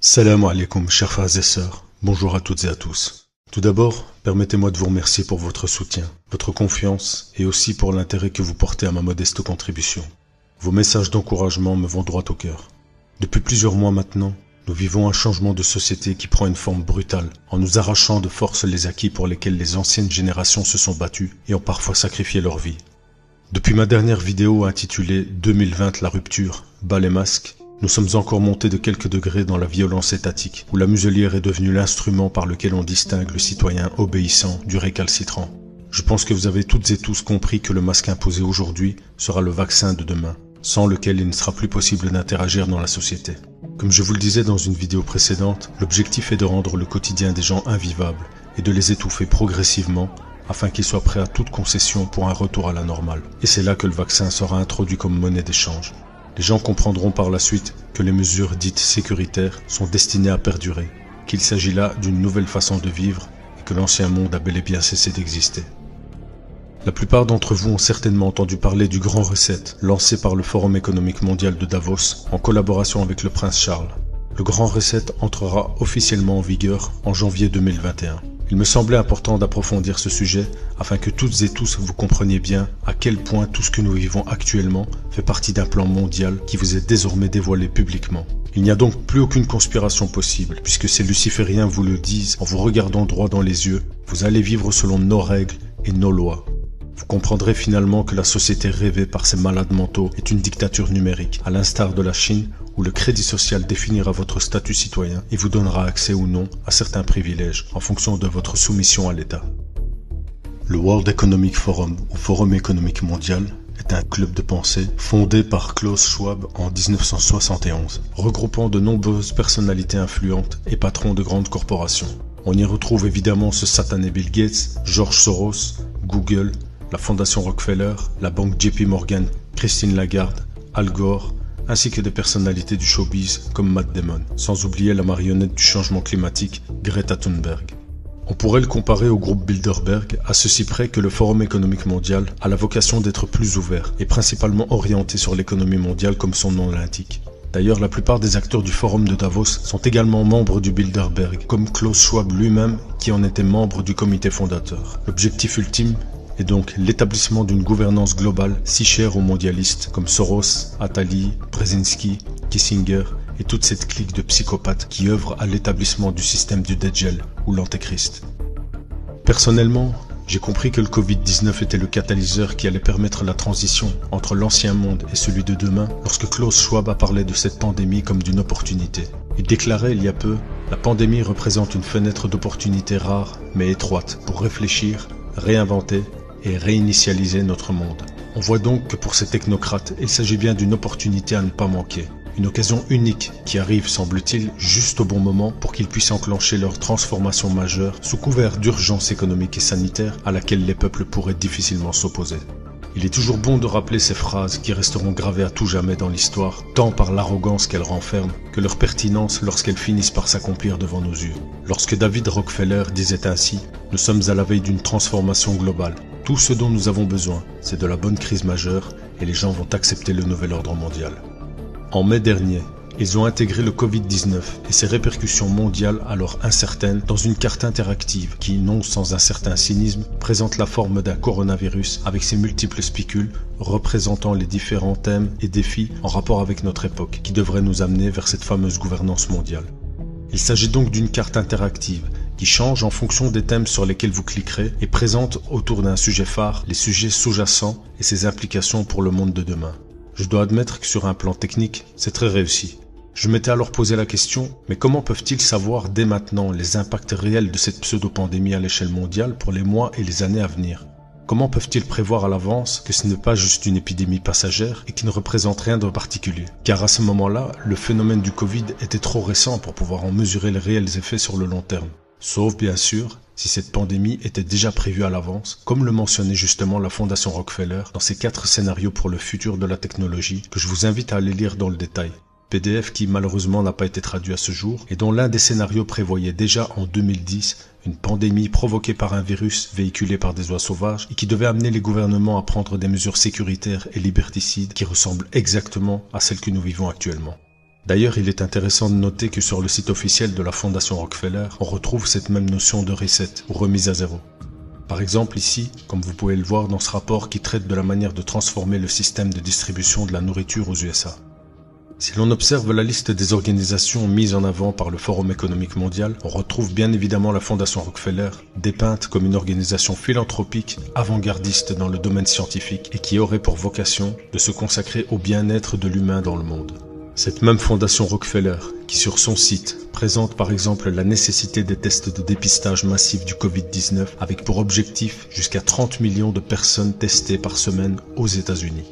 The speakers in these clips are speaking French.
Salam alaikum, chers frères et sœurs. Bonjour à toutes et à tous. Tout d'abord, permettez-moi de vous remercier pour votre soutien, votre confiance et aussi pour l'intérêt que vous portez à ma modeste contribution. Vos messages d'encouragement me vont droit au cœur. Depuis plusieurs mois maintenant, nous vivons un changement de société qui prend une forme brutale, en nous arrachant de force les acquis pour lesquels les anciennes générations se sont battues et ont parfois sacrifié leur vie. Depuis ma dernière vidéo intitulée 2020 la rupture, bas les masques, nous sommes encore montés de quelques degrés dans la violence étatique, où la muselière est devenue l'instrument par lequel on distingue le citoyen obéissant du récalcitrant. Je pense que vous avez toutes et tous compris que le masque imposé aujourd'hui sera le vaccin de demain, sans lequel il ne sera plus possible d'interagir dans la société. Comme je vous le disais dans une vidéo précédente, l'objectif est de rendre le quotidien des gens invivable et de les étouffer progressivement afin qu'ils soient prêts à toute concession pour un retour à la normale. Et c'est là que le vaccin sera introduit comme monnaie d'échange. Les gens comprendront par la suite que les mesures dites sécuritaires sont destinées à perdurer, qu'il s'agit là d'une nouvelle façon de vivre et que l'ancien monde a bel et bien cessé d'exister. La plupart d'entre vous ont certainement entendu parler du Grand Reset, lancé par le Forum économique mondial de Davos en collaboration avec le prince Charles. Le Grand Reset entrera officiellement en vigueur en janvier 2021. Il me semblait important d'approfondir ce sujet afin que toutes et tous vous compreniez bien à quel point tout ce que nous vivons actuellement fait partie d'un plan mondial qui vous est désormais dévoilé publiquement. Il n'y a donc plus aucune conspiration possible, puisque ces lucifériens vous le disent en vous regardant droit dans les yeux, vous allez vivre selon nos règles et nos lois. Vous comprendrez finalement que la société rêvée par ces malades mentaux est une dictature numérique, à l'instar de la Chine, où le crédit social définira votre statut citoyen et vous donnera accès ou non à certains privilèges en fonction de votre soumission à l'État. Le World Economic Forum, ou Forum économique mondial, est un club de pensée fondé par Klaus Schwab en 1971, regroupant de nombreuses personnalités influentes et patrons de grandes corporations. On y retrouve évidemment ce satané Bill Gates, George Soros, Google, la Fondation Rockefeller, la banque JP Morgan, Christine Lagarde, Al Gore, ainsi que des personnalités du showbiz comme Matt Damon, sans oublier la marionnette du changement climatique, Greta Thunberg. On pourrait le comparer au groupe Bilderberg, à ceci près que le Forum économique mondial a la vocation d'être plus ouvert et principalement orienté sur l'économie mondiale comme son nom l'indique. D'ailleurs, la plupart des acteurs du Forum de Davos sont également membres du Bilderberg, comme Klaus Schwab lui-même qui en était membre du comité fondateur. L'objectif ultime est donc l'établissement d'une gouvernance globale si chère aux mondialistes comme Soros, Attali, Brzezinski, Kissinger et toute cette clique de psychopathes qui œuvrent à l'établissement du système du Dajjal ou l'Antéchrist. Personnellement, j'ai compris que le Covid-19 était le catalyseur qui allait permettre la transition entre l'ancien monde et celui de demain lorsque Klaus Schwab a parlé de cette pandémie comme d'une opportunité. Il déclarait il y a peu « La pandémie représente une fenêtre d'opportunité rare mais étroite pour réfléchir, réinventer et réinitialiser notre monde. » On voit donc que pour ces technocrates, il s'agit bien d'une opportunité à ne pas manquer. Une occasion unique qui arrive, semble-t-il, juste au bon moment pour qu'ils puissent enclencher leur transformation majeure sous couvert d'urgence économique et sanitaire à laquelle les peuples pourraient difficilement s'opposer. Il est toujours bon de rappeler ces phrases qui resteront gravées à tout jamais dans l'histoire, tant par l'arrogance qu'elles renferment que leur pertinence lorsqu'elles finissent par s'accomplir devant nos yeux. Lorsque David Rockefeller disait ainsi « Nous sommes à la veille d'une transformation globale. Tout ce dont nous avons besoin, c'est de la bonne crise majeure et les gens vont accepter le nouvel ordre mondial. » En mai dernier, ils ont intégré le Covid-19 et ses répercussions mondiales alors incertaines dans une carte interactive qui, non sans un certain cynisme, présente la forme d'un coronavirus avec ses multiples spicules représentant les différents thèmes et défis en rapport avec notre époque qui devraient nous amener vers cette fameuse gouvernance mondiale. Il s'agit donc d'une carte interactive qui change en fonction des thèmes sur lesquels vous cliquerez et présente autour d'un sujet phare les sujets sous-jacents et ses implications pour le monde de demain. Je dois admettre que sur un plan technique, c'est très réussi. Je m'étais alors posé la question, mais comment peuvent-ils savoir dès maintenant les impacts réels de cette pseudo-pandémie à l'échelle mondiale pour les mois et les années à venir? Comment peuvent-ils prévoir à l'avance que ce n'est pas juste une épidémie passagère et qui ne représente rien de particulier? Car à ce moment-là, le phénomène du Covid était trop récent pour pouvoir en mesurer les réels effets sur le long terme. Sauf bien sûr, si cette pandémie était déjà prévue à l'avance, comme le mentionnait justement la Fondation Rockefeller dans ses 4 scénarios pour le futur de la technologie que je vous invite à aller lire dans le détail. PDF qui malheureusement n'a pas été traduit à ce jour et dont l'un des scénarios prévoyait déjà en 2010 une pandémie provoquée par un virus véhiculé par des oies sauvages et qui devait amener les gouvernements à prendre des mesures sécuritaires et liberticides qui ressemblent exactement à celles que nous vivons actuellement. D'ailleurs, il est intéressant de noter que sur le site officiel de la Fondation Rockefeller, on retrouve cette même notion de reset ou remise à zéro. Par exemple ici, comme vous pouvez le voir dans ce rapport qui traite de la manière de transformer le système de distribution de la nourriture aux USA. Si l'on observe la liste des organisations mises en avant par le Forum économique mondial, on retrouve bien évidemment la Fondation Rockefeller, dépeinte comme une organisation philanthropique avant-gardiste dans le domaine scientifique et qui aurait pour vocation de se consacrer au bien-être de l'humain dans le monde. Cette même Fondation Rockefeller, qui sur son site présente par exemple la nécessité des tests de dépistage massif du Covid-19 avec pour objectif jusqu'à 30 millions de personnes testées par semaine aux États-Unis.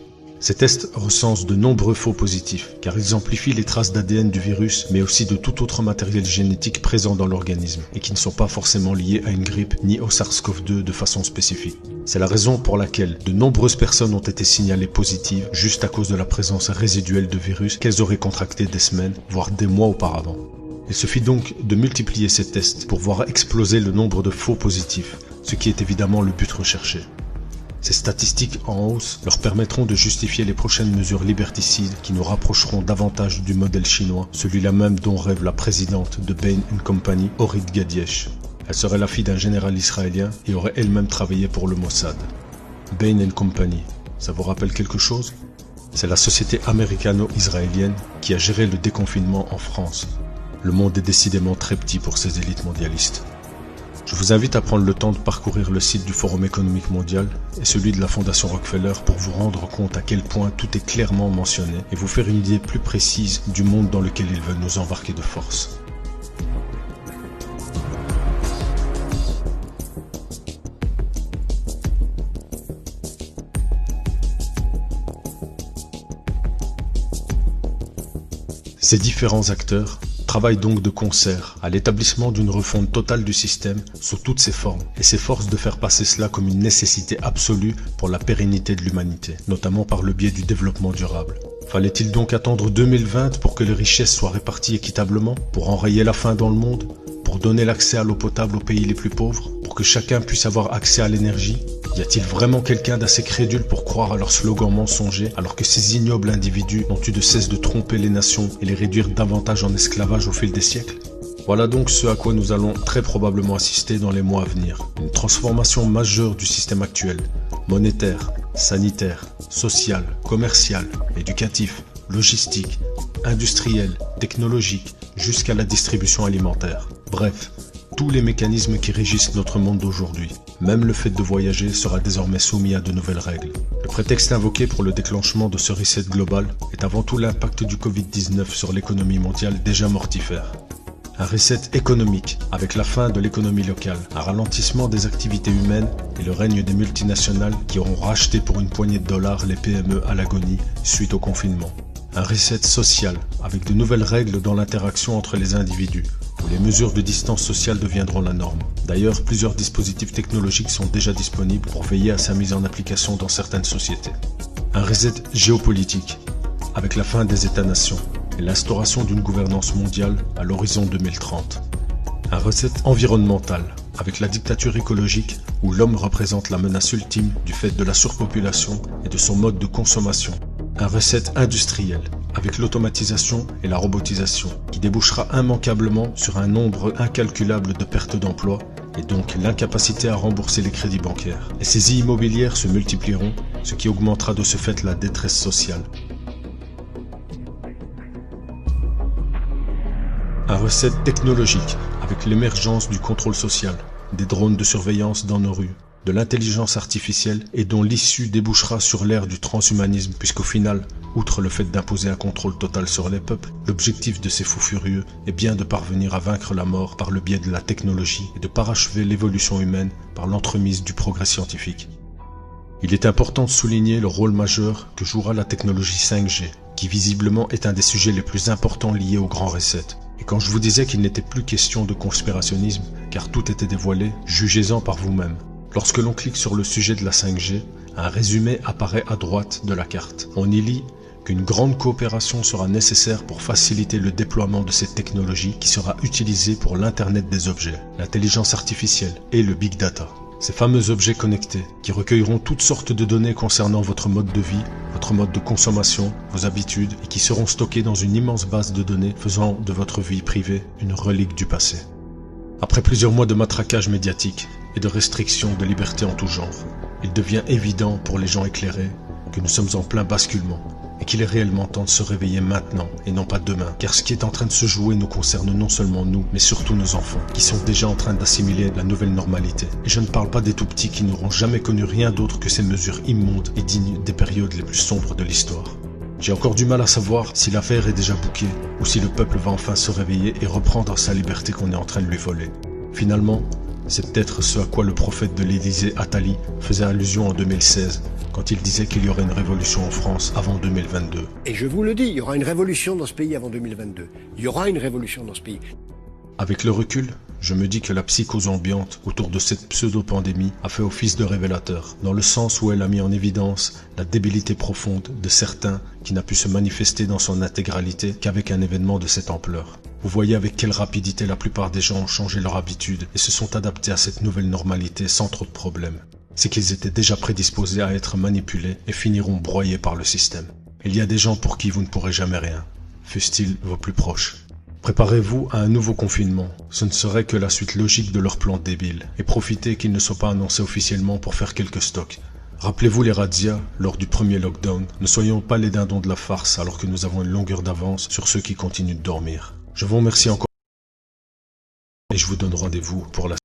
Ces tests recensent de nombreux faux positifs, car ils amplifient les traces d'ADN du virus, mais aussi de tout autre matériel génétique présent dans l'organisme, et qui ne sont pas forcément liés à une grippe ni au SARS-CoV-2 de façon spécifique. C'est la raison pour laquelle de nombreuses personnes ont été signalées positives, juste à cause de la présence résiduelle de virus qu'elles auraient contracté des semaines, voire des mois auparavant. Il suffit donc de multiplier ces tests pour voir exploser le nombre de faux positifs, ce qui est évidemment le but recherché. Ces statistiques en hausse leur permettront de justifier les prochaines mesures liberticides qui nous rapprocheront davantage du modèle chinois, celui-là même dont rêve la présidente de Bain & Company, Orit Ghadiech. Elle serait la fille d'un général israélien et aurait elle-même travaillé pour le Mossad. Bain & Company, ça vous rappelle quelque chose? C'est la société américano-israélienne qui a géré le déconfinement en France. Le monde est décidément très petit pour ces élites mondialistes. Je vous invite à prendre le temps de parcourir le site du Forum économique mondial et celui de la Fondation Rockefeller pour vous rendre compte à quel point tout est clairement mentionné et vous faire une idée plus précise du monde dans lequel ils veulent nous embarquer de force. Ces différents acteurs travaillent donc de concert à l'établissement d'une refonte totale du système sous toutes ses formes et s'efforcent de faire passer cela comme une nécessité absolue pour la pérennité de l'humanité, notamment par le biais du développement durable. Fallait-il donc attendre 2020 pour que les richesses soient réparties équitablement, pour enrayer la faim dans le monde, pour donner l'accès à l'eau potable aux pays les plus pauvres, pour que chacun puisse avoir accès à l'énergie? Y a-t-il vraiment quelqu'un d'assez crédule pour croire à leurs slogans mensongers alors que ces ignobles individus n'ont eu de cesse de tromper les nations et les réduire davantage en esclavage au fil des siècles? Voilà donc ce à quoi nous allons très probablement assister dans les mois à venir. Une transformation majeure du système actuel, monétaire, sanitaire, social, commercial, éducatif, logistique, industriel, technologique, jusqu'à la distribution alimentaire. Bref, tous les mécanismes qui régissent notre monde d'aujourd'hui. Même le fait de voyager sera désormais soumis à de nouvelles règles. Le prétexte invoqué pour le déclenchement de ce reset global est avant tout l'impact du Covid-19 sur l'économie mondiale déjà mortifère. Un reset économique, avec la fin de l'économie locale, un ralentissement des activités humaines et le règne des multinationales qui auront racheté pour une poignée de dollars les PME à l'agonie suite au confinement. Un reset social, avec de nouvelles règles dans l'interaction entre les individus, où les mesures de distance sociale deviendront la norme. D'ailleurs, plusieurs dispositifs technologiques sont déjà disponibles pour veiller à sa mise en application dans certaines sociétés. Un reset géopolitique, avec la fin des États-nations et l'instauration d'une gouvernance mondiale à l'horizon 2030. Un reset environnemental, avec la dictature écologique où l'homme représente la menace ultime du fait de la surpopulation et de son mode de consommation. Un reset industriel, avec l'automatisation et la robotisation, qui débouchera immanquablement sur un nombre incalculable de pertes d'emplois et donc l'incapacité à rembourser les crédits bancaires. Les saisies immobilières se multiplieront, ce qui augmentera de ce fait la détresse sociale. Un reset technologique, avec l'émergence du contrôle social, des drones de surveillance dans nos rues, de l'intelligence artificielle et dont l'issue débouchera sur l'ère du transhumanisme puisqu'au final, outre le fait d'imposer un contrôle total sur les peuples, l'objectif de ces fous furieux est bien de parvenir à vaincre la mort par le biais de la technologie et de parachever l'évolution humaine par l'entremise du progrès scientifique. Il est important de souligner le rôle majeur que jouera la technologie 5G, qui visiblement est un des sujets les plus importants liés au Grand Reset. Et quand je vous disais qu'il n'était plus question de conspirationnisme, car tout était dévoilé, jugez-en par vous-même. Lorsque l'on clique sur le sujet de la 5G, un résumé apparaît à droite de la carte. On y lit qu'une grande coopération sera nécessaire pour faciliter le déploiement de cette technologie qui sera utilisée pour l'Internet des objets, l'intelligence artificielle et le Big Data. Ces fameux objets connectés qui recueilleront toutes sortes de données concernant votre mode de vie, votre mode de consommation, vos habitudes et qui seront stockés dans une immense base de données faisant de votre vie privée une relique du passé. Après plusieurs mois de matraquage médiatique et de restrictions de liberté en tout genre, il devient évident pour les gens éclairés que nous sommes en plein basculement et qu'il est réellement temps de se réveiller maintenant et non pas demain, car ce qui est en train de se jouer nous concerne non seulement nous, mais surtout nos enfants, qui sont déjà en train d'assimiler la nouvelle normalité. Et je ne parle pas des tout-petits qui n'auront jamais connu rien d'autre que ces mesures immondes et dignes des périodes les plus sombres de l'histoire. J'ai encore du mal à savoir si l'affaire est déjà bouquée, ou si le peuple va enfin se réveiller et reprendre sa liberté qu'on est en train de lui voler. Finalement, c'est peut-être ce à quoi le prophète de l'Élysée, Attali, faisait allusion en 2016, quand il disait qu'il y aurait une révolution en France avant 2022. Et je vous le dis, il y aura une révolution dans ce pays avant 2022. Il y aura une révolution dans ce pays. Avec le recul, je me dis que la psychose ambiante autour de cette pseudo-pandémie a fait office de révélateur, dans le sens où elle a mis en évidence la débilité profonde de certains qui n'a pu se manifester dans son intégralité qu'avec un événement de cette ampleur. Vous voyez avec quelle rapidité la plupart des gens ont changé leur habitude et se sont adaptés à cette nouvelle normalité sans trop de problèmes. C'est qu'ils étaient déjà prédisposés à être manipulés et finiront broyés par le système. Il y a des gens pour qui vous ne pourrez jamais rien, fussent-ils vos plus proches. Préparez-vous à un nouveau confinement, ce ne serait que la suite logique de leur plan débile, et profitez qu'il ne soit pas annoncé officiellement pour faire quelques stocks. Rappelez-vous les razzias lors du premier lockdown, ne soyons pas les dindons de la farce alors que nous avons une longueur d'avance sur ceux qui continuent de dormir. Je vous remercie encore et je vous donne rendez-vous pour la